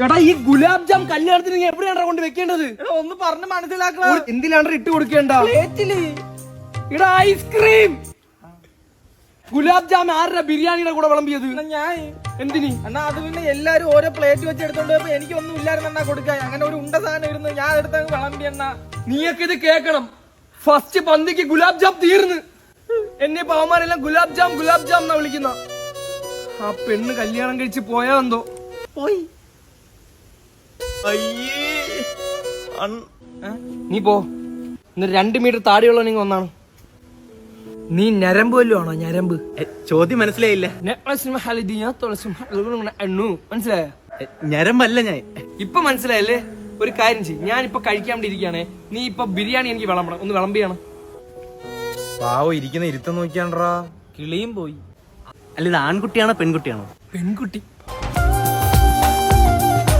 ചേട്ടാ ഈ ഗുലാബ് ജാം കല്യാണത്തിന് നീ എവിടെയാണ് കൊണ്ട് വെക്കേണ്ടത്? ഒന്ന് പറഞ്ഞ് മനസ്സിലാക്കണം. എന്തിനാണ് ഇട്ട് കൊടുക്കേണ്ട? പ്ലേറ്റില് ഇവിടെ ഐസ്ക്രീം ഗുലാബ് ജാം ആരുടെ ബിരിയാണിയുടെ കൂടെ വിളമ്പിയത്? ഞാൻ എന്തിനി എന്നാ അത് പിന്നെ എല്ലാരും ഓരോ പ്ലേറ്റ് വെച്ച് എടുത്തോണ്ട് പോയപ്പോ എനിക്കൊന്നും ഇല്ലായിരുന്നെന്നാ കൊടുക്കാൻ. അങ്ങനെ ഒരു ഉണ്ട സാധനം ഇരുന്ന് ഞാൻ എടുത്തങ്ങ് വിളമ്പി. എന്നാ നീയൊക്കെ ഇത് കേക്കണം. ഫസ്റ്റ് പന്തിക്ക് ഗുലാബ് ജാം തീർന്ന് എന്നെ പാവന്മാരെല്ലാം ഗുലാബ് ജാം എന്നാ വിളിക്കുന്ന. ആ പെണ്ണ് കല്യാണം കഴിച്ച് പോയാ എന്തോ പോയി. നീ പോ. 2 മീറ്റർ താടിയുള്ള നിങ്ങൾ ഒന്നാണ്. നീ ഞരമ്പ് വല്ലോ ആണോ? ഞരമ്പ് ചോദ്യം മനസ്സിലായില്ല. മനസ്സിലായ? ഞരമ്പല്ല ഞാൻ. ഇപ്പൊ മനസ്സിലായല്ലേ? ഒരു കാര്യം ചെയ്യും, ഞാൻ ഇപ്പൊ കഴിക്കാൻ വേണ്ടി ഇരിക്കുകയാണേ. നീ ഇപ്പൊ ബിരിയാണി എനിക്ക് വിളമ്പണം. ഒന്ന് വിളമ്പിയാണ്. പാവം ഇരിക്കുന്ന ഇരുത്തം നോക്കിയാണ്ടാ കിളിയും പോയി. അല്ല ഇത് ആൺകുട്ടിയാണോ പെൺകുട്ടിയാണോ? പെൺകുട്ടി.